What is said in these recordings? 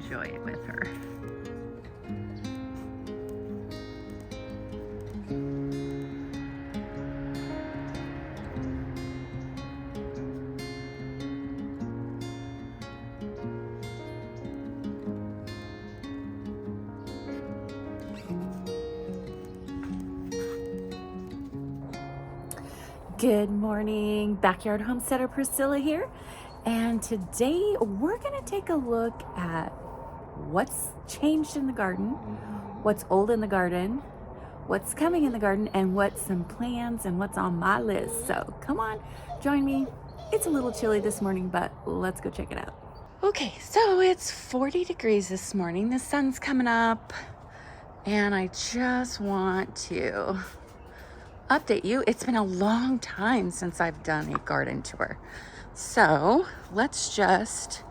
enjoy it with her. Good morning, Backyard Homesteader Priscilla here, and today we're going to take a look at what's changed in the garden, what's old in the garden, what's coming in the garden, and what's some plans and what's on my list. So come on, join me. It's a little chilly this morning, but let's go check it out. Okay, so it's 40 degrees this morning. The sun's coming up, and I just want to update you. It's been a long time since I've done a garden tour. So let's just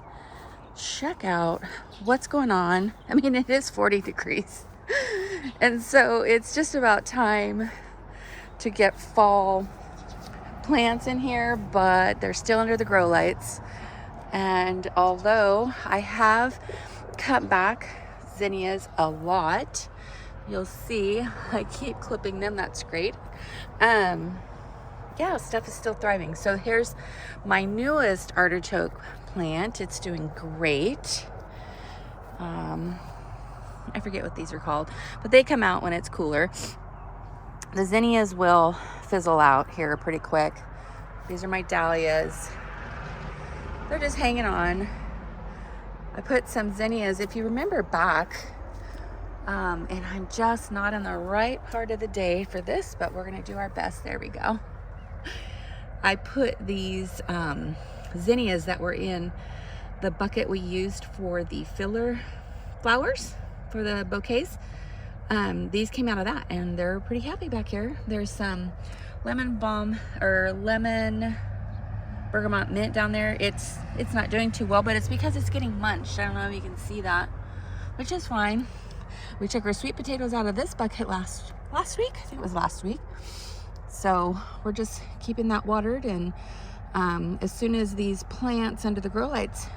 check out what's going on. I mean, it is 40 degrees. And so it's just about time to get fall plants in here, but they're still under the grow lights. And although I have cut back zinnias a lot, you'll see I keep clipping them. That's great. Yeah, stuff is still thriving. So here's my newest artichoke plant. It's doing great. I forget what these are called, but they come out when it's cooler. The zinnias will fizzle out here pretty quick. These are my dahlias. They're just hanging on. I put some zinnias, if you remember back, and I'm just not in the right part of the day for this, but we're gonna do our best. There we go. I put these zinnias that were in the bucket we used for the filler flowers for the bouquets. These came out of that, and they're pretty happy back here. There's some lemon balm or lemon bergamot mint down there. It's not doing too well, but it's because it's getting munched. I don't know if you can see that, which is fine. We took our sweet potatoes out of this bucket last week. I think it was last week. So we're just keeping that watered, and as soon as these plants under the grow lights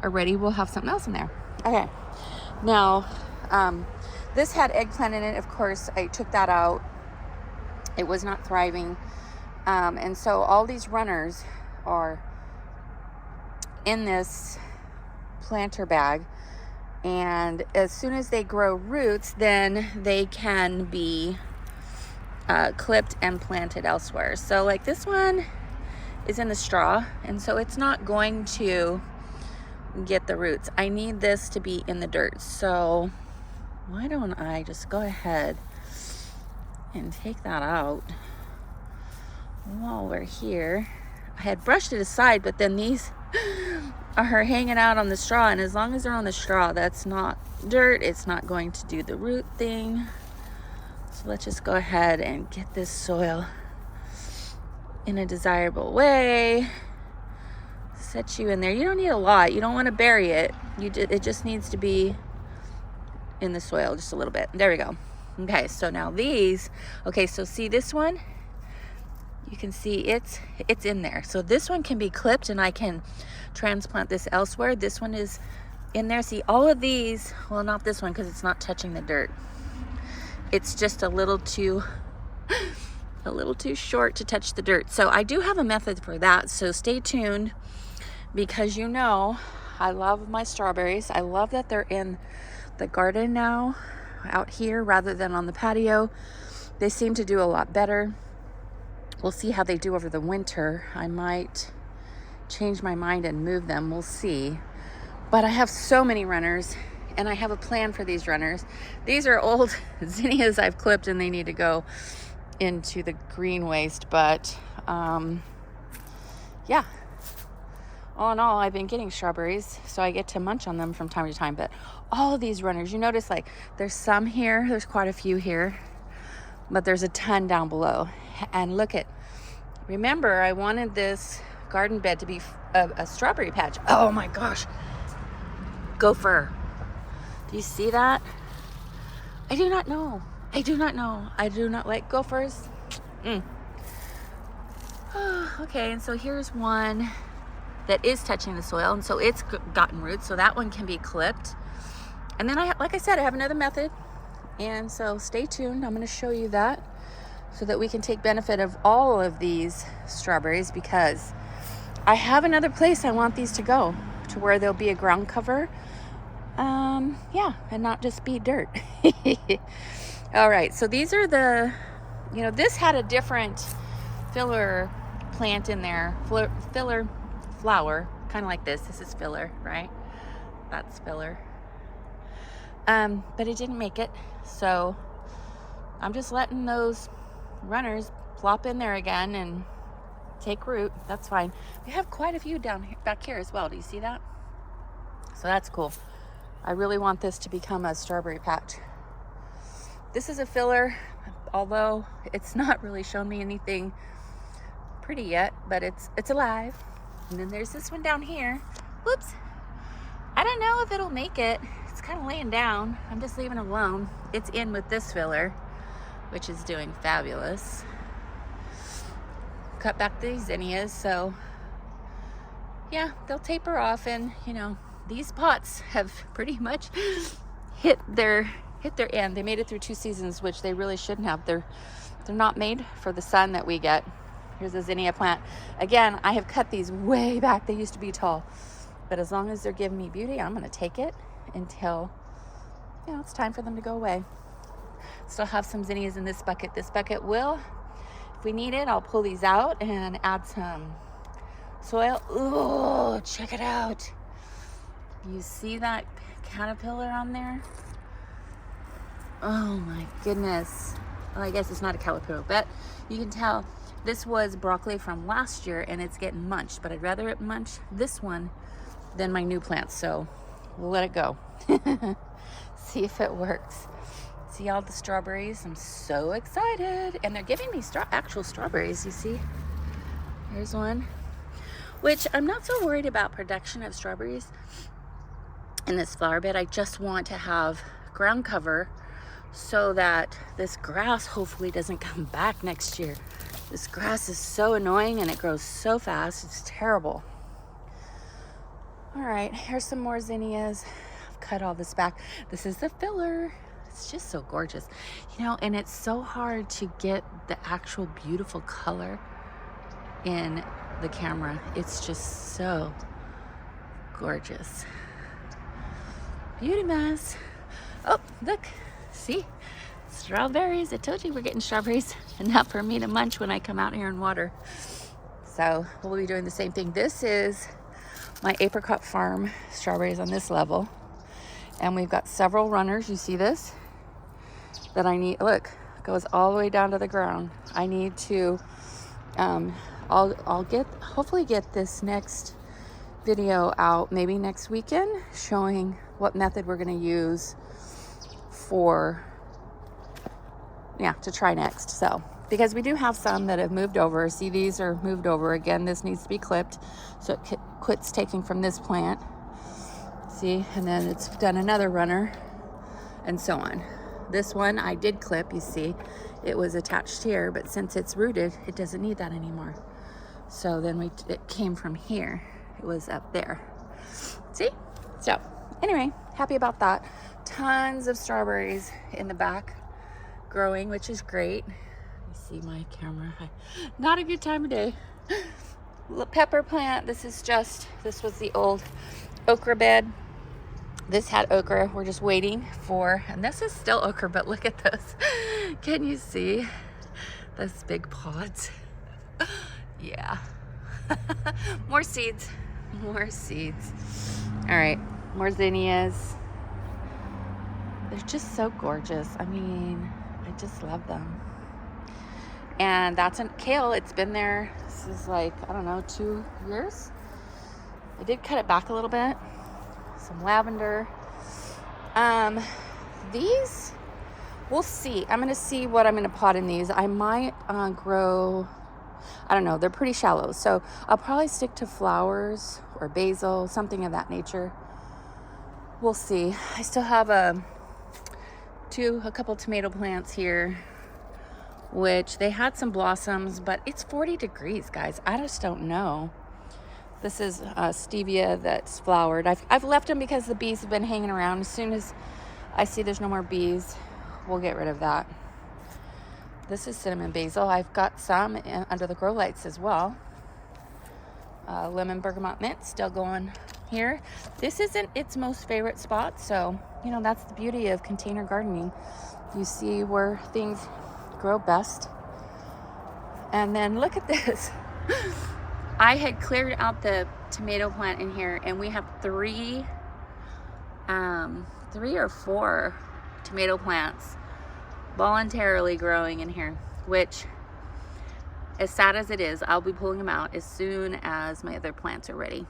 are ready, we'll have something else in there. Okay, now this had eggplant in it. Of course, I took that out. It was not thriving, and so all these runners are in this planter bag. And as soon as they grow roots, then they can be clipped and planted elsewhere. So like this one is in the straw, and so it's not going to get the roots. I need this to be in the dirt. So why don't I just go ahead and take that out while we're here. I had brushed it aside, but then these are hanging out on the straw, and as long as they're on the straw, that's not dirt. It's not going to do the root thing. So let's just go ahead and get this soil in a desirable way. Set you in there. You don't need a lot. You don't want to bury it. It just needs to be in the soil just a little bit. There we go. Okay, so now these, okay, so see this one? You can see it's in there. So this one can be clipped, and I can transplant this elsewhere. This one is in there. See, all of these, well, not this one because it's not touching the dirt. It's just a little too short to touch the dirt. So I do have a method for that. So stay tuned, because you know I love my strawberries. I love that they're in the garden now, out here rather than on the patio. They seem to do a lot better. We'll see how they do over the winter. I might change my mind and move them. We'll see. But I have so many runners, and I have a plan for these runners. These are old zinnias I've clipped, and they need to go into the green waste. But yeah, all in all, I've been getting strawberries, so I get to munch on them from time to time. But all of these runners, you notice, like, there's some here. There's quite a few here, but there's a ton down below. And look at, remember, I wanted this garden bed to be a strawberry patch. Oh my gosh, gopher. Do you see that? I do not know. I do not like gophers. Okay, and so here's one that is touching the soil, and so it's gotten roots, so that one can be clipped. And then like I said, I have another method, and so stay tuned. I'm going to show you that so that we can take benefit of all of these strawberries, because I have another place I want these to go, to where there'll be a ground cover, yeah, and not just be dirt. All right, so these are the, you know, this had a different filler plant in there, filler flower, kind of like this. This is filler, right? That's filler. But it didn't make it, so I'm just letting those runners plop in there again and take root. That's fine. We have quite a few down here, back here as well. Do you see that? So that's cool. I really want this to become a strawberry patch. This is a filler, although it's not really shown me anything pretty yet, but it's alive. And then there's this one down here. Whoops. I don't know if it'll make it. It's kind of laying down. I'm just leaving it alone. It's in with this filler, which is doing fabulous. Cut back these zinnias, so yeah, they'll taper off, and you know, these pots have pretty much hit their end. They made it through 2 seasons, which they really shouldn't have. They're not made for the sun that we get. Here's a zinnia plant. Again, I have cut these way back. They used to be tall, but as long as they're giving me beauty, I'm going to take it until, you know, it's time for them to go away. Still have some zinnias in this bucket. This bucket will, if we need it, I'll pull these out and add some soil. Ooh, check it out. You see that caterpillar on there? Oh my goodness. Well, I guess it's not a caterpillar, but you can tell this was broccoli from last year and it's getting munched, but I'd rather it munch this one than my new plants, so we'll let it go. See if it works. See all the strawberries? I'm so excited. And they're giving me actual strawberries, you see? Here's one, which I'm not so worried about production of strawberries in this flower bed. I just want to have ground cover so that this grass hopefully doesn't come back next year. This grass is so annoying and it grows so fast. It's terrible. All right, here's some more zinnias. I've cut all this back. This is the filler. It's just so gorgeous, you know, and it's so hard to get the actual beautiful color in the camera. It's just so gorgeous. Beauty mess. Oh, look, see? Strawberries. I told you we're getting strawberries, enough for me to munch when I come out here and water. So we'll be doing the same thing. This is my apricot farm strawberries on this level, and we've got several runners. You see this? That I need. Look, it goes all the way down to the ground. I need to. I'll hopefully get this next video out maybe next weekend, showing what method we're going to use for, yeah, to try next. So because we do have some that have moved over. See, these are moved over. Again, this needs to be clipped so it quits taking from this plant. See, and then it's done another runner and so on. This one I did clip, you see, it was attached here, but since it's rooted, it doesn't need that anymore. So then it came from here. It was up there. See? So anyway, happy about that. Tons of strawberries in the back growing, which is great. You see my camera. Not a good time of day. Pepper plant. This was the old okra bed. This had okra. We're just waiting for, and this is still okra, but look at those. Can you see those big pods? Yeah. More seeds. More seeds. All right. More zinnias. They're just so gorgeous. I mean, I just love them. And that's kale. It's been there. This is like, I don't know, 2 years. I did cut it back a little bit. Some lavender. These, we'll see. I'm going to see what I'm going to pot in these. I might grow, I don't know, they're pretty shallow. So I'll probably stick to flowers or basil, something of that nature. We'll see. I still have a couple tomato plants here, which they had some blossoms, but it's 40 degrees, guys. I just don't know. This is stevia that's flowered. I've left them because the bees have been hanging around. As soon as I see there's no more bees, we'll get rid of that. This is cinnamon basil. I've got some under the grow lights as well. Lemon bergamot mint still going here. This isn't its most favorite spot, so you know, that's the beauty of container gardening. You see where things grow best. And then look at this. I had cleared out the tomato plant in here, and we have three or four tomato plants voluntarily growing in here, which, as sad as it is, I'll be pulling them out as soon as my other plants are ready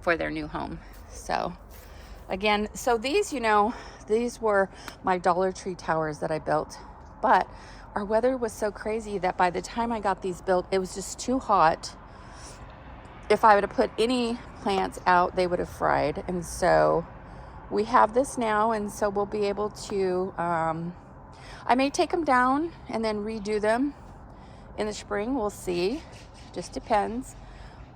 for their new home. So again, so these, you know, these were my Dollar Tree towers that I built, but our weather was so crazy that by the time I got these built, it was just too hot. If I would have put any plants out, they would have fried. And so we have this now, and so we'll be able to, I may take them down and then redo them in the spring. We'll see. Just depends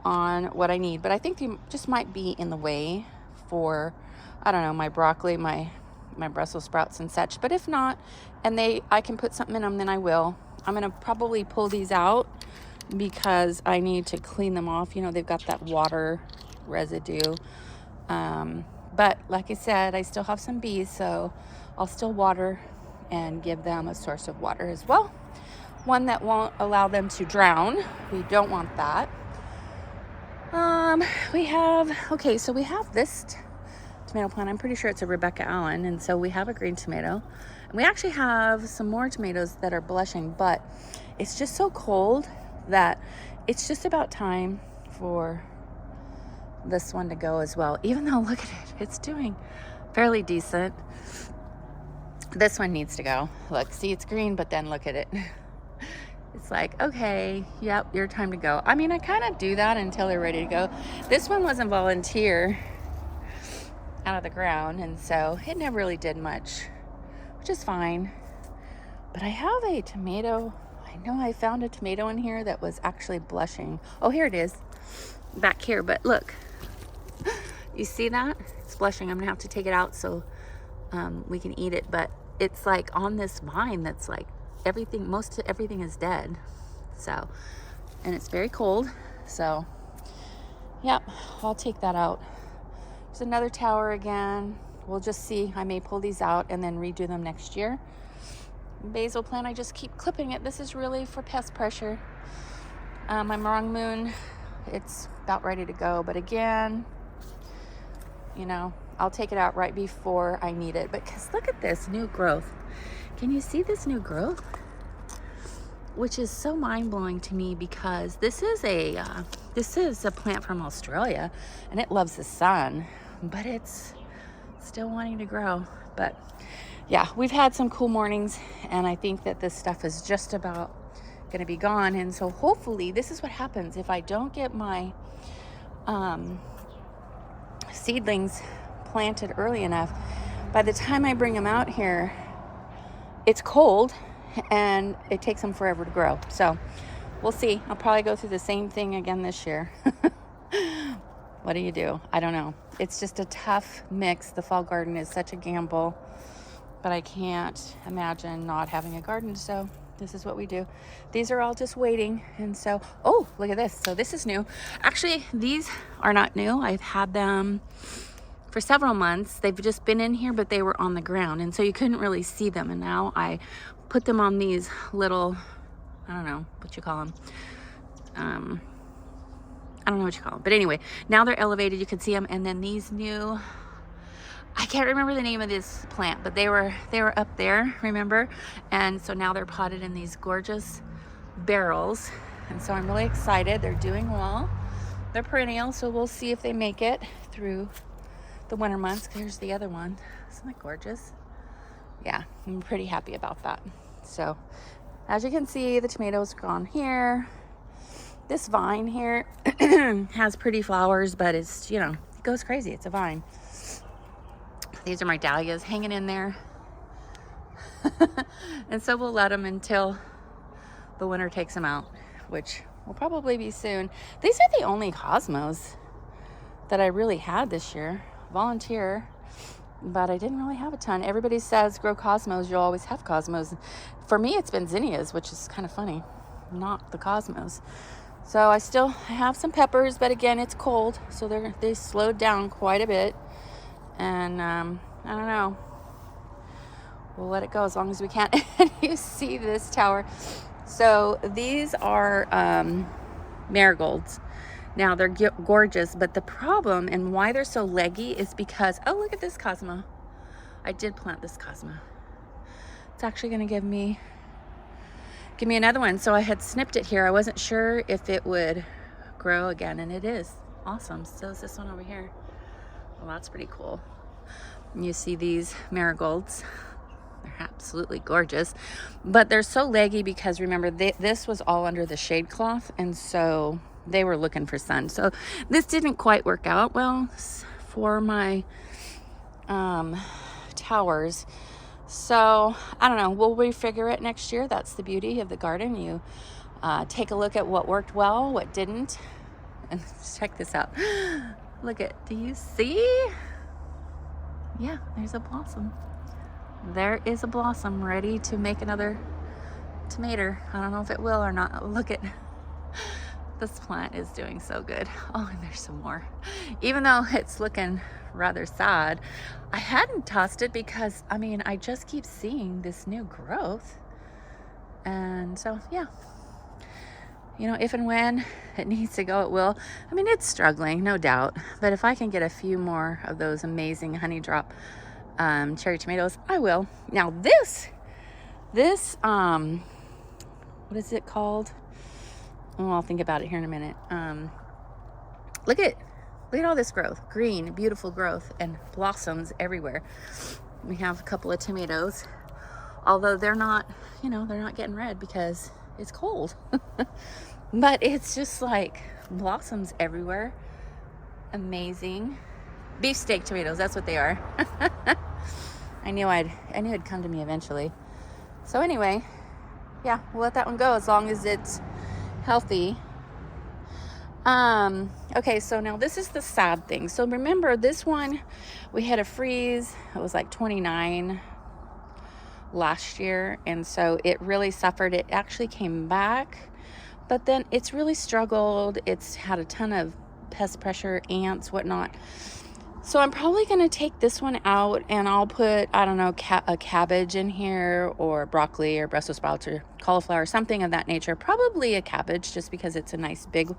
on what I need. But I think they just might be in the way for, I don't know, my broccoli, my Brussels sprouts and such. But if not, and I can put something in them, then I will. I'm going to probably pull these out because I need to clean them off. You know, they've got that water residue. But like I said, I still have some bees, so I'll still water and give them a source of water as well. One that won't allow them to drown. We don't want that. We have this tomato plant. I'm pretty sure it's a Rebecca Allen, and so we have a green tomato. And we actually have some more tomatoes that are blushing, but it's just so cold that it's just about time for this one to go as well. Even though, look at it, it's doing fairly decent. This one needs to go. Look, see, it's green, but then look at it. It's like, okay, yep, your time to go. I mean, I kind of do that until they're ready to go. This one wasn't volunteer out of the ground, and so it never really did much, which is fine. But I have a tomato. I know I found a tomato in here that was actually blushing. Oh, here it is, back here. But look, you see that? It's blushing. I'm gonna have to take it out so we can eat it. But it's like on this vine that's like everything, most of everything is dead. So, and it's very cold. So, yep, I'll take that out. There's another tower again. We'll just see. I may pull these out and then redo them next year. Basil plant, I just keep clipping it. This is really for pest pressure. My meringue moon, it's about ready to go. But again, you know, I'll take it out right before I need it. But because look at this new growth. Can you see this new growth? Which is so mind-blowing to me because this is a plant from Australia, and it loves the sun, but it's still wanting to grow. But yeah, we've had some cool mornings, and I think that this stuff is just about going to be gone. And so hopefully this is what happens if I don't get my seedlings planted early enough. By the time I bring them out here, it's cold and it takes them forever to grow. So we'll see. I'll probably go through the same thing again this year. What do you do? I don't know. It's just a tough mix. The fall garden is such a gamble, but I can't imagine not having a garden. So this is what we do. These are all just waiting. And so, oh, look at this. So this is new. Actually, these are not new. I've had them for several months. They've just been in here, but they were on the ground, and so you couldn't really see them. And now I put them on these little, I don't know what you call them. I don't know what you call them, but anyway, now they're elevated. You can see them. And then these new, I can't remember the name of this plant, but they were up there, remember? And so now they're potted in these gorgeous barrels. And so I'm really excited. They're doing well. They're perennial, so we'll see if they make it through the winter months. Here's the other one. Isn't that gorgeous? Yeah, I'm pretty happy about that. So as you can see, the tomatoes gone here. This vine here has pretty flowers, but it's, you know, it goes crazy. It's a vine. These are my dahlias hanging in there. And so we'll let them until the winter takes them out, which will probably be soon. These are the only cosmos that I really had this year. Volunteer, but I didn't really have a ton. Everybody says grow cosmos, you'll always have cosmos. For me, it's been zinnias, which is kind of funny, not the cosmos. So I still have some peppers, but again, it's cold, so they slowed down quite a bit. And I don't know. We'll let it go as long as we can. And you see this tower. So these are marigolds. Now they're gorgeous, but the problem and why they're so leggy is because, oh, look at this cosmo. I did plant this cosmo. It's actually going to give me another one. So I had snipped it here. I wasn't sure if it would grow again, and it is. Awesome. So is this one over here. Well, that's pretty cool. And you see these marigolds. They're absolutely gorgeous, but they're so leggy because remember, this was all under the shade cloth, and so they were looking for sun. So this didn't quite work out well for my towers. So I don't know, we'll refigure it next year. That's the beauty of the garden. You take a look at what worked well, what didn't, and check this out. Look at, do you see? Yeah, there's a blossom. There is a blossom ready to make another tomato. I don't know if it will or not. Look at, this plant is doing so good. Oh, and there's some more. Even though it's looking rather sad, I hadn't tossed it because, I mean, I just keep seeing this new growth. And so, yeah. You know, if and when it needs to go, it will. I mean, it's struggling, no doubt. But if I can get a few more of those amazing honey drop cherry tomatoes, I will. Now this what is it called? Oh, I'll think about it here in a minute. Look at all this growth, green, beautiful growth, and blossoms everywhere. We have a couple of tomatoes, although they're not, you know, they're not getting red because it's cold. But it's just like blossoms everywhere. Amazing. Beefsteak tomatoes, that's what they are. I knew it'd come to me eventually. So anyway, yeah, we'll let that one go as long as it's healthy. Okay, so now this is the sad thing. So remember, this one, we had a freeze. It was like 29 last year, and so it really suffered. It actually came back, but then it's really struggled. It's had a ton of pest pressure, ants, whatnot. So I'm probably going to take this one out, and I'll put, I don't know, a cabbage in here, or broccoli or Brussels sprouts or cauliflower, something of that nature. Probably a cabbage just because it's a nice big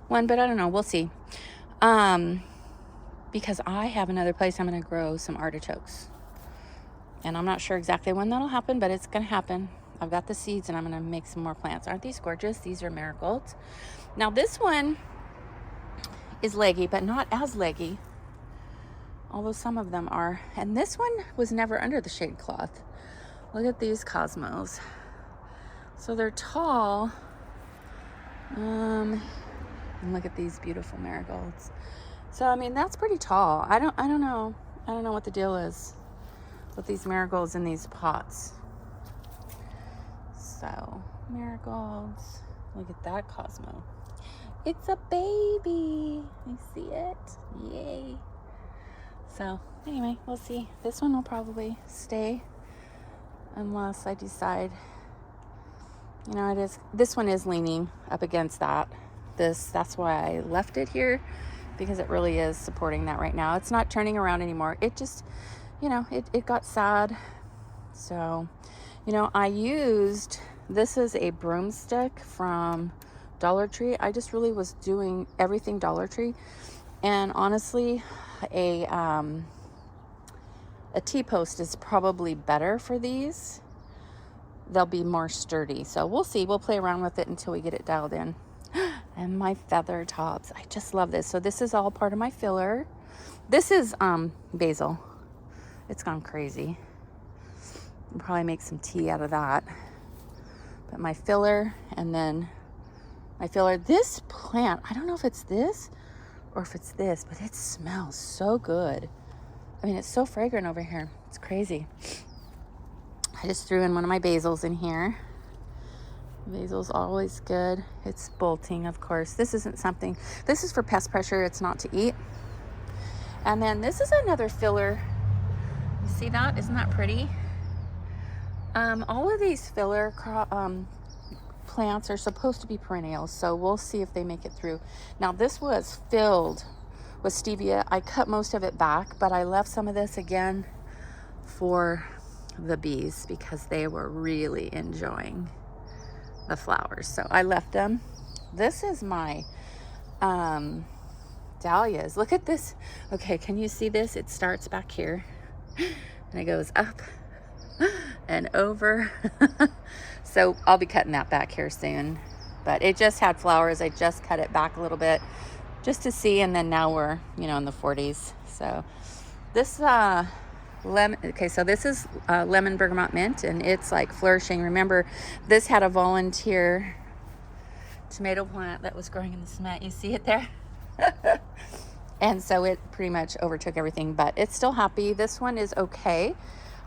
one, but I don't know. We'll see. Because I have another place I'm going to grow some artichokes. And I'm not sure exactly when that'll happen, but it's going to happen. I've got the seeds, and I'm going to make some more plants. Aren't these gorgeous? These are marigolds. Now this one is leggy, but not as leggy, although some of them are. And this one was never under the shade cloth. Look at these cosmos. So they're tall. And look at these beautiful marigolds. So I mean, that's pretty tall. I don't know what the deal is with these marigolds in these pots. So marigolds. Look at that cosmo. It's a baby. You see it? Yay. So anyway, we'll see. This one will probably stay unless I decide, you know, this one is leaning up against that. That's why I left it here, because it really is supporting that right now. It's not turning around anymore. It just, you know, it got sad. So, you know, this is a broomstick from Dollar Tree. I just really was doing everything Dollar Tree. And honestly, a T-post is probably better for these. They'll be more sturdy. So we'll see. We'll play around with it until we get it dialed in. And my feather tops. I just love this. So this is all part of my filler. This is basil. It's gone crazy. I'll probably make some tea out of that. But my filler, and then my filler. This plant, I don't know if it's this or if it's this, but it smells so good. I mean, it's so fragrant over here. It's crazy. I just threw in one of my basils in here. Basil's always good. It's bolting, of course. This isn't something, this is for pest pressure. It's not to eat. And then this is another filler. You see that? Isn't that pretty? All of these filler plants are supposed to be perennials, so we'll see if they make it through. Now this was filled with stevia. I cut most of it back, but I left some of this again for the bees because they were really enjoying the flowers, so I left them. This is my dahlias. Look at this. Okay, can you see this? It starts back here and it goes up and over. So I'll be cutting that back here soon, but it just had flowers. I just cut it back a little bit just to see, and then now we're, you know, in the 40s. So this lemon, okay, so this is lemon bergamot mint, and it's like flourishing. Remember, this had a volunteer tomato plant that was growing in the cement. You see it there? And so it pretty much overtook everything, but it's still happy. This one is okay.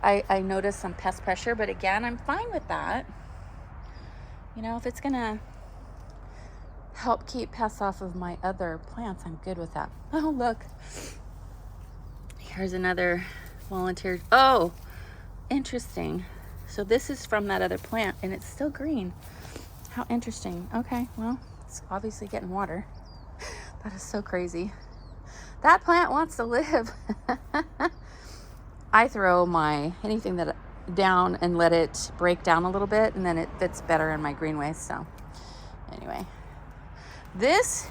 I noticed some pest pressure, but again, I'm fine with that. You know, if it's gonna help keep pests off of my other plants, I'm good with that. Oh, look. Here's another volunteer. Oh, interesting. So this is from that other plant, and it's still green. How interesting. Okay, well, it's obviously getting water. That is so crazy. That plant wants to live. I throw my anything that down and let it break down a little bit, and then it fits better in my greenways. So anyway, this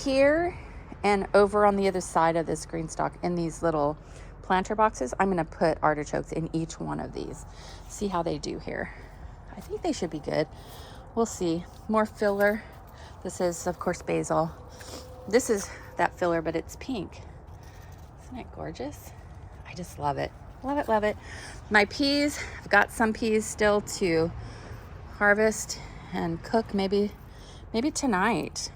here and over on the other side of this green stalk in these little planter boxes, I'm going to put artichokes in each one of these. See how they do here. I think they should be good. We'll see. More filler. This is, of course, basil. This is that filler, but it's pink. Isn't it gorgeous? I just love it. Love it, love it. My peas, I've got some peas still to harvest and cook maybe tonight.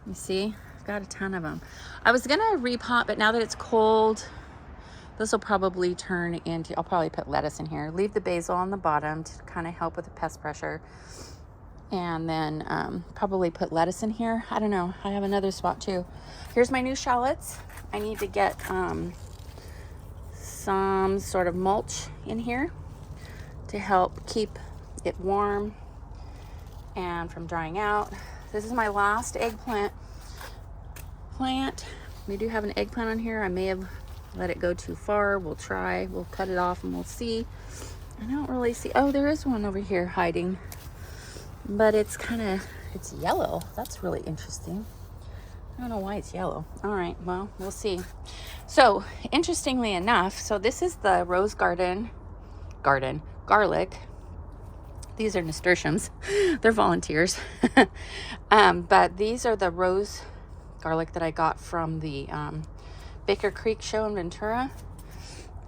You see, I've got a ton of them. I was gonna repot, but now that it's cold, this will probably turn into, I'll probably put lettuce in here. Leave the basil on the bottom to kind of help with the pest pressure. And then probably put lettuce in here. I don't know, I have another spot too. Here's my new shallots. I need to get some sort of mulch in here to help keep it warm and from drying out. This is my last eggplant plant. We do have an eggplant on here. I may have let it go too far. We'll try, we'll cut it off and we'll see. I don't really see, oh, there is one over here hiding, but it's it's yellow. That's really interesting. I don't know why it's yellow. All right, well, we'll see. So interestingly enough, so this is the rose garlic. These are nasturtiums. They're volunteers. But these are the rose garlic that I got from the Baker Creek show in Ventura.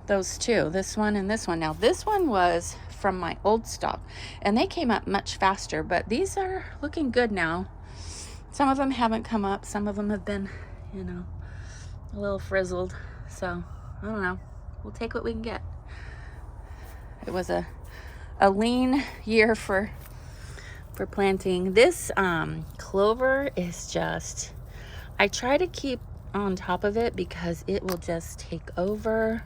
Those two, this one and this one. Now this one was from my old stock, and they came up much faster, but these are looking good now. Some of them haven't come up. Some of them have been, you know, a little frizzled. So, I don't know. We'll take what we can get. It was a lean year for planting. This clover is just, I try to keep on top of it because it will just take over.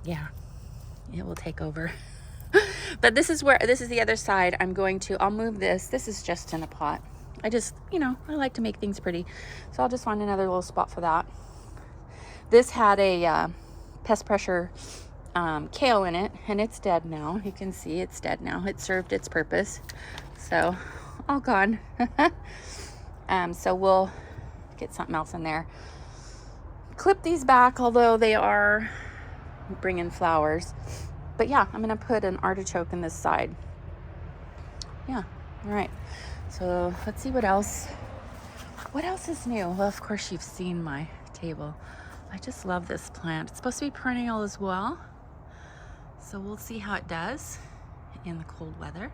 Yeah, it will take over. But this is the other side. I'll move this. This is just in a pot. I just, you know, I like to make things pretty. So I'll just find another little spot for that. This had a pest pressure kale in it, and it's dead now. You can see it's dead now. It served its purpose. So, all gone. So we'll get something else in there. Clip these back, although they are bringing flowers. But yeah, I'm going to put an artichoke in this side. Yeah, all right. So let's see what else. What else is new? Well, of course, you've seen my table. I just love this plant. It's supposed to be perennial as well. So we'll see how it does in the cold weather.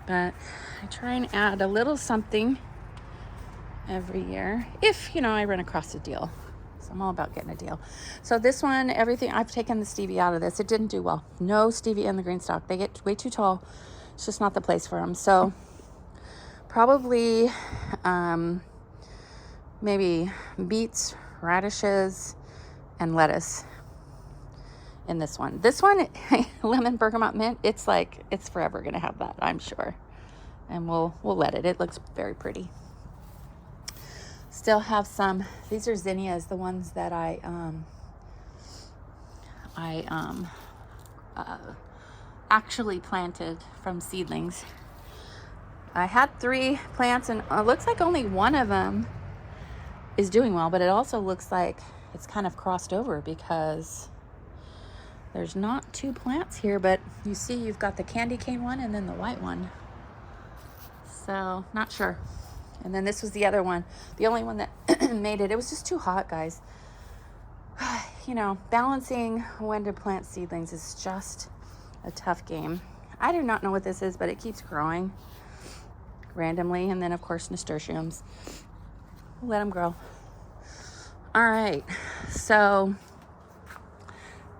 But I try and add a little something every year if, you know, I run across a deal. So I'm all about getting a deal. So this one, everything, I've taken the stevia out of this. It didn't do well. No stevia in the green stalk. They get way too tall It's just not the place for them. So probably maybe beets, radishes, and lettuce in this one. This one, lemon bergamot mint, it's forever gonna have that, I'm sure. And we'll let it. It looks very pretty. Still have some. These are zinnias, the ones that I actually planted from seedlings. I had 3 plants, and it looks like only one of them is doing well, but it also looks like it's kind of crossed over because there's not 2 plants here, but you see you've got the candy cane one and then the white one. So not sure. And then this was the other one, the only one that made it. It was just too hot, guys. You know, balancing when to plant seedlings is just a tough game. I do not know what this is, but it keeps growing randomly. And then, of course, nasturtiums. Let them grow. All right. So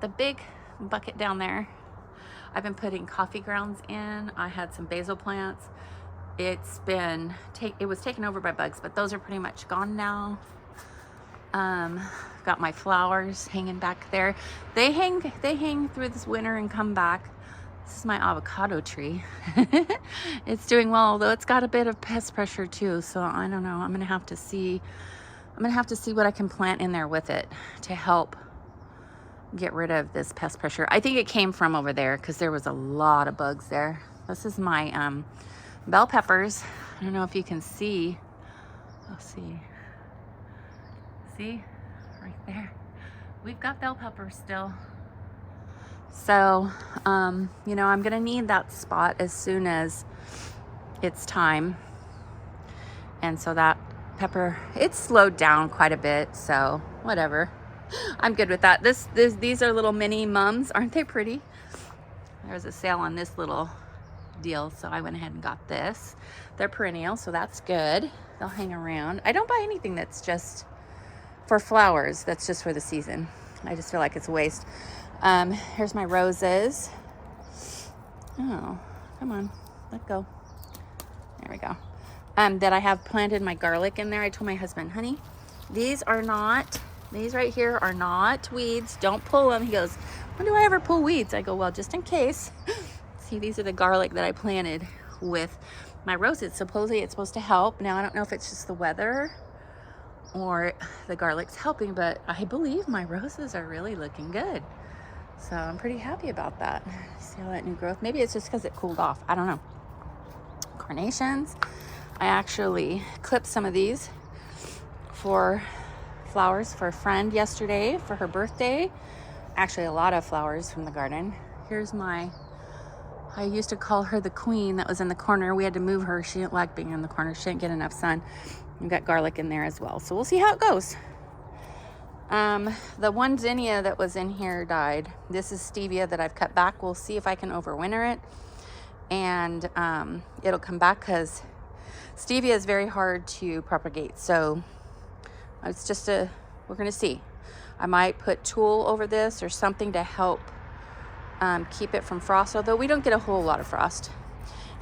the big bucket down there, I've been putting coffee grounds in. I had some basil plants. It was taken over by bugs, but those are pretty much gone now. Got my flowers hanging back there. They hang through this winter and come back. This is my avocado tree. It's doing well, although it's got a bit of pest pressure too. So I don't know. I'm gonna have to see what I can plant in there with it to help get rid of this pest pressure. I think it came from over there because there was a lot of bugs there. This is my bell peppers. I don't know if you can see. Let's see. See? Right there. We've got bell peppers still. So, you know, I'm going to need that spot as soon as it's time. And so that pepper, it's slowed down quite a bit. So, whatever. I'm good with that. These are little mini mums. Aren't they pretty? There's a sale on this little deal, so I went ahead and got this. They're perennial, so that's good. They'll hang around. I don't buy anything that's just for flowers, that's just for the season. I just feel like it's a waste. Here's my roses. Oh, come on, let go. There we go. That I have planted my garlic in there. I told my husband, honey, these right here are not weeds. Don't pull them. He goes, when do I ever pull weeds? I go, well, just in case. See, these are the garlic that I planted with my roses. Supposedly it's supposed to help. Now, I don't know if it's just the weather or the garlic's helping, but I believe my roses are really looking good. So I'm pretty happy about that. See all that new growth? Maybe it's just because it cooled off. I don't know. Carnations. I actually clipped some of these for flowers for a friend yesterday for her birthday. Actually, a lot of flowers from the garden. Here's I used to call her the queen that was in the corner. We had to move her. She didn't like being in the corner. She didn't get enough sun. We've got garlic in there as well. So we'll see how it goes. The one zinnia that was in here died. This is stevia that I've cut back. We'll see if I can overwinter it. And it'll come back because stevia is very hard to propagate. So it's just we're going to see. I might put tulle over this or something to help keep it from frost, although we don't get a whole lot of frost.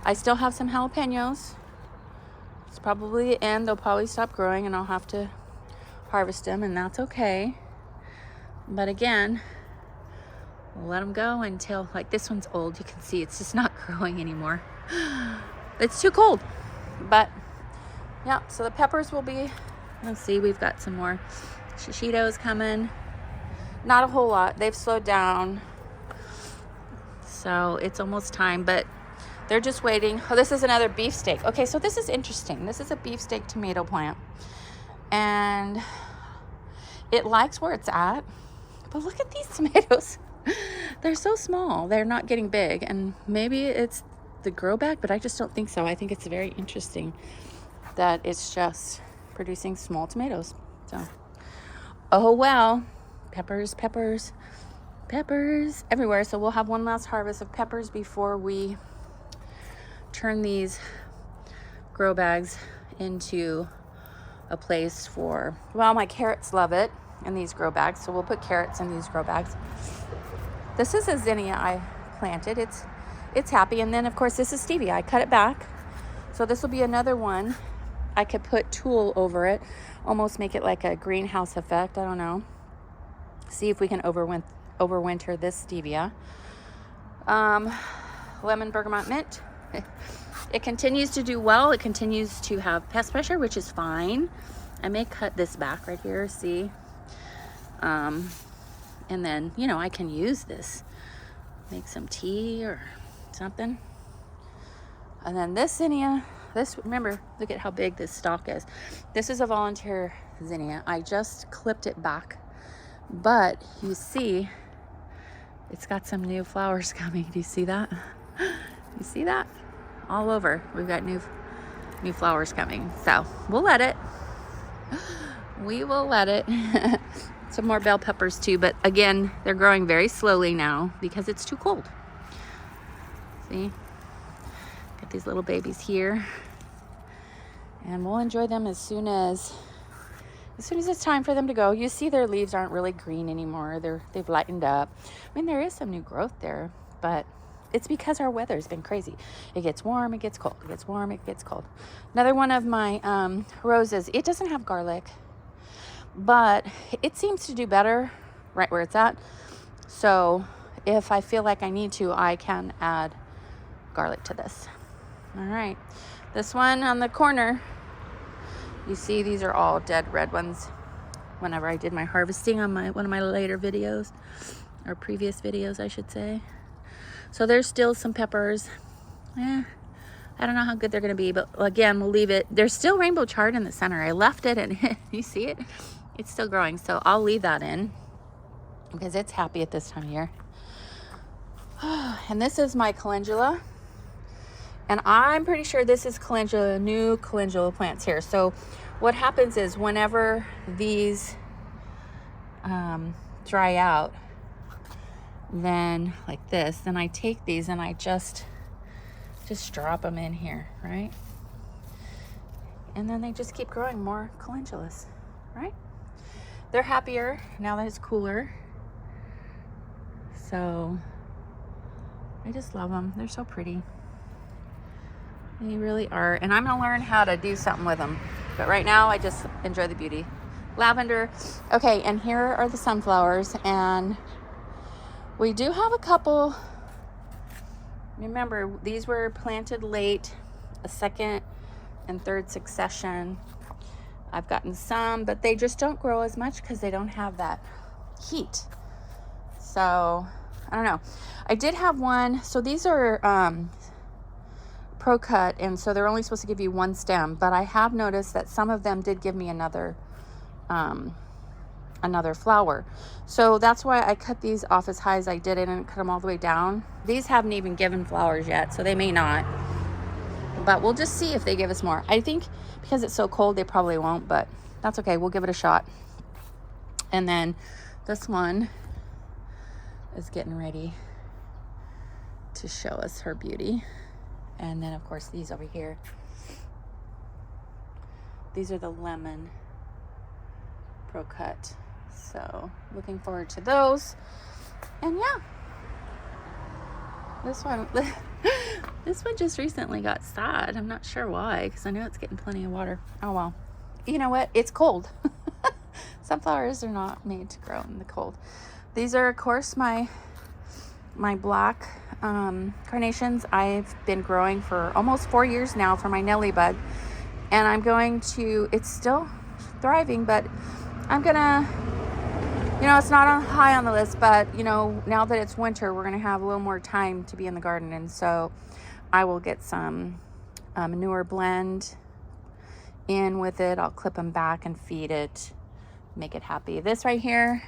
I still have some jalapenos. It's probably the end. They'll probably stop growing and I'll have to harvest them, and that's okay. But again, we'll let them go until, like, this one's old. You can see it's just not growing anymore. It's too cold. But yeah, so the peppers will be, let's see, we've got some more shishitos coming. Not a whole lot. They've slowed down. So it's almost time, but they're just waiting. Oh, this is another beefsteak. Okay, so this is interesting. This is a beefsteak tomato plant. And it likes where it's at. But look at these tomatoes. They're so small. They're not getting big. And maybe it's the grow bag, but I just don't think so. I think it's very interesting that it's just producing small tomatoes. So, oh well. Peppers, peppers, peppers everywhere. So we'll have one last harvest of peppers before we turn these grow bags into a place for, well, my carrots love it in these grow bags, so we'll put carrots in these grow bags. This is a zinnia I planted. It's it's happy. And then of course this is stevia. I cut it back. So this will be another one. I could put tulle over it, almost make it like a greenhouse effect. I don't know. See if we can overwinter this stevia. Lemon bergamot mint. It continues to do well. It continues to have pest pressure, which is fine. I may cut this back right here, see? And then, you know, I can use this. Make some tea or something. And then this zinnia, remember, look at how big this stalk is. This is a volunteer zinnia. I just clipped it back. But you see, it's got some new flowers coming. Do you see that? You see that? All over. We've got new flowers coming. So we'll let it. We will let it. Some more bell peppers too, but again, they're growing very slowly now because it's too cold. See? Got these little babies here. And we'll enjoy them as soon as it's time for them to go. You see their leaves aren't really green anymore. They've lightened up. I mean, there is some new growth there, but it's because our weather's been crazy. It gets warm, it gets cold. It gets warm, it gets cold. Another one of my roses, it doesn't have garlic, but it seems to do better right where it's at. So if I feel like I need to, I can add garlic to this. All right. This one on the corner, you see these are all dead red ones. Whenever I did my harvesting on one of my later videos, or previous videos, I should say. So there's still some peppers. I don't know how good they're going to be, but again, we'll leave it. There's still rainbow chard in the center. I left it and you see it? It's still growing. So I'll leave that in because it's happy at this time of year. And this is my calendula. And I'm pretty sure this is calendula, new calendula plants here. So what happens is whenever these dry out, then like this, then I take these and I just drop them in here, right? And then they just keep growing more calendulas, right? They're happier now that it's cooler. So I just love them. They're so pretty. They really are. And I'm gonna learn how to do something with them. But right now I just enjoy the beauty. Lavender. Okay, and here are the sunflowers, and we do have a couple. Remember, these were planted late, a second and third succession. I've gotten some, but they just don't grow as much because they don't have that heat. So, I don't know. I did have one. So these are pro cut, and so they're only supposed to give you one stem, but I have noticed that some of them did give me another flower. So that's why I cut these off as high as I did it and cut them all the way down. These haven't even given flowers yet, so they may not, but we'll just see if they give us more. I think because it's so cold they probably won't, but that's okay. We'll give it a shot. And then this one is getting ready to show us her beauty. And then of course these over here, these are the lemon pro cut. So looking forward to those. And yeah, this one just recently got sad. I'm not sure why, because I know it's getting plenty of water. Oh well, you know what, it's cold. Sunflowers are not made to grow in the cold. These are of course my black carnations. I've been growing for almost 4 years now for my Nelly bud, and I'm going to, it's still thriving, but I'm gonna, you know, it's not on high on the list, but you know, now that it's winter, we're gonna have a little more time to be in the garden, and so I will get some manure blend in with it. I'll clip them back and feed it, make it happy. This right here,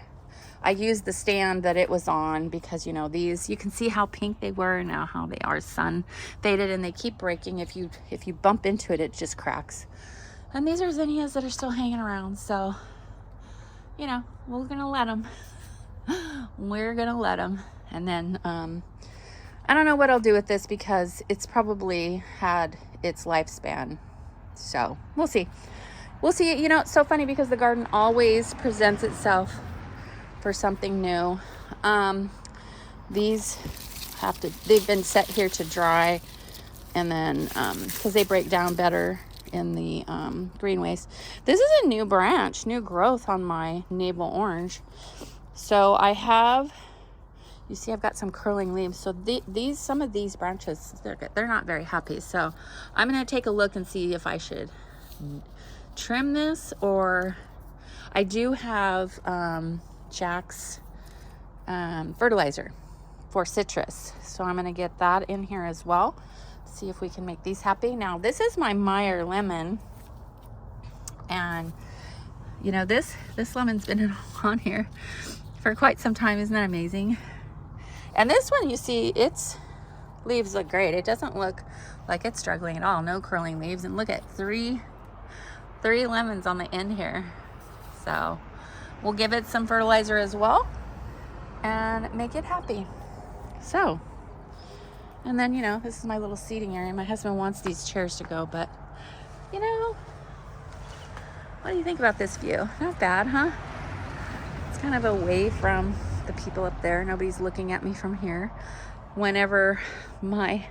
I used the stand that it was on because, you know, these, you can see how pink they were, now how they are sun faded, and they keep breaking. If you bump into it, it just cracks. And these are zinnias that are still hanging around, so you know, we're gonna let them. We're gonna let them. And then I don't know what I'll do with this because it's probably had its lifespan, so we'll see. We'll see. You know, it's so funny because the garden always presents itself for something new. These they've been set here to dry, and then because they break down better in the greenways. This is a new branch, new growth on my navel orange. So I have, you see I've got some curling leaves. So some of these branches, they're not very happy. So I'm going to take a look and see if I should trim this, or I do have Jack's fertilizer for citrus. So I'm going to get that in here as well. See if we can make these happy. Now this is my Meyer lemon, and you know this lemon's been on here for quite some time. Isn't that amazing? And this one, you see, its leaves look great. It doesn't look like it's struggling at all. No curling leaves, and look at three lemons on the end here. So we'll give it some fertilizer as well and make it happy. So, and then, you know, this is my little seating area. My husband wants these chairs to go, but, you know, what do you think about this view? Not bad, huh? It's kind of away from the people up there. Nobody's looking at me from here. Whenever my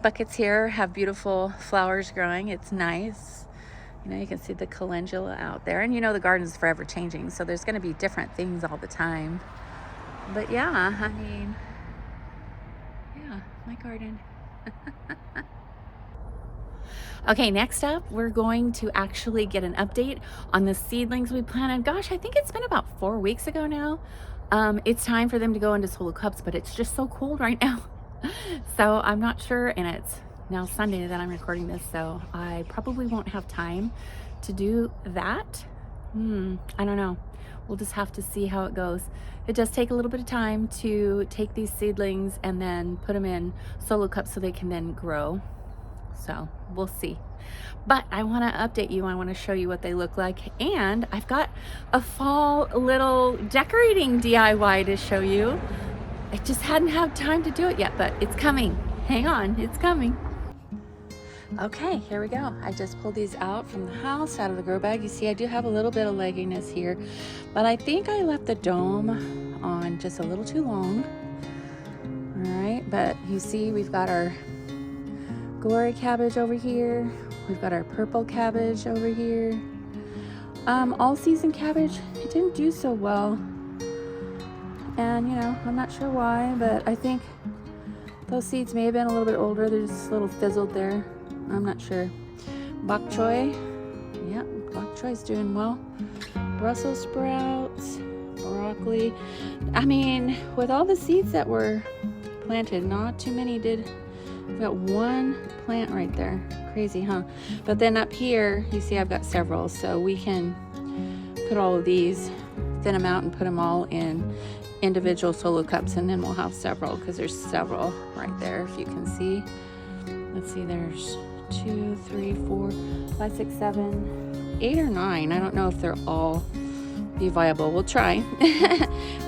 buckets here have beautiful flowers growing, it's nice. You know, you can see the calendula out there. And, you know, the garden's forever changing, so there's going to be different things all the time. But, yeah, I mean, yeah, my garden. Okay, next up, we're going to actually get an update on the seedlings we planted. Gosh, I think it's been about 4 weeks ago now. It's time for them to go into solo cups, but it's just so cold right now. So I'm not sure, and it's now Sunday that I'm recording this, so I probably won't have time to do that. I don't know. We'll just have to see how it goes. It does take a little bit of time to take these seedlings and then put them in solo cups so they can then grow. So we'll see. But I want to update you. I want to show you what they look like. And I've got a fall little decorating DIY to show you. I just hadn't had time to do it yet, but it's coming. Hang on, it's coming. Okay, here we go. I just pulled these out from the house, out of the grow bag. You see, I do have a little bit of legginess here, but I think I left the dome on just a little too long. All right, but you see, we've got our glory cabbage over here. We've got our purple cabbage over here. All season cabbage, it didn't do so well. And, you know, I'm not sure why, but I think those seeds may have been a little bit older. They're just a little fizzled there. I'm not sure. Bok choy. Yeah, bok choy's doing well. Brussels sprouts, broccoli. I mean, with all the seeds that were planted, not too many did. We've got one plant right there. Crazy, huh? But then up here, you see I've got several, so we can put all of these, thin them out and put them all in individual solo cups, and then we'll have several, because there's several right there, if you can see. Let's see, there's 2, 3, 4, 5, 6, 7, 8 or 9. I don't know if they're all be viable. We'll try.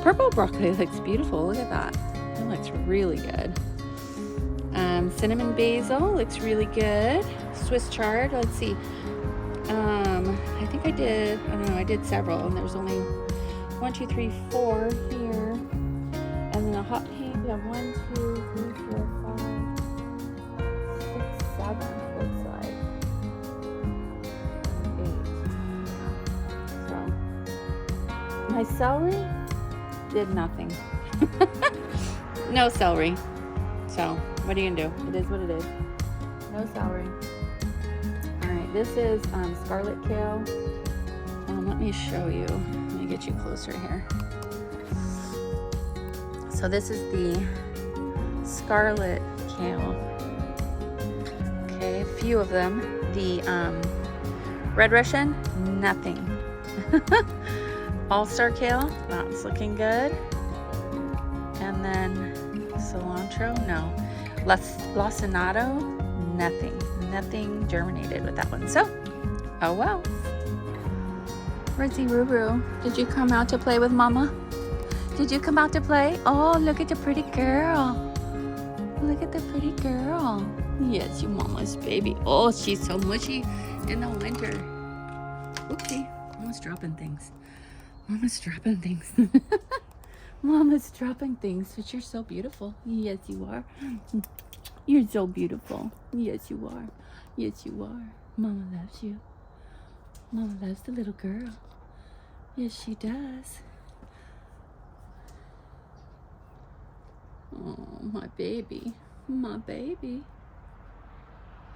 Purple broccoli looks beautiful. Look at that. That looks really good. Cinnamon basil looks really good. Swiss chard, let's see. I think I don't know, I did several, and there's only 1, 2, 3, 4 here. And then the hot pink, we have 1, 2, 3, 4, 5, 6, 7, looks like. 8. So, my celery did nothing. No celery. So, what are you gonna do? It is what it is. No celery. Alright, this is scarlet kale. Let me show you. Let me get you closer here. So this is the scarlet kale. Okay, a few of them. The red Russian, nothing. All-star kale, that's looking good. And then cilantro, no. Lacinato, nothing germinated with that one. So, oh well. Rizzy Ruru, did you come out to play with Mama? Did you come out to play? Oh, look at the pretty girl. Look at the pretty girl. Yes, your Mama's baby. Oh, she's so mushy in the winter. Oopsie, Mama's dropping things. Mama's dropping things. Mama's dropping things, but you're so beautiful. Yes, you are. You're so beautiful. Yes, you are. Yes, you are. Mama loves you. Mama loves the little girl. Yes, she does. Oh, my baby. My baby.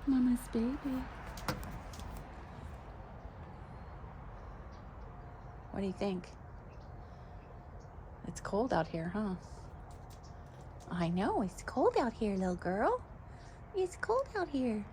Mama's baby. What do you think? It's cold out here, huh? I know, it's cold out here, little girl. It's cold out here.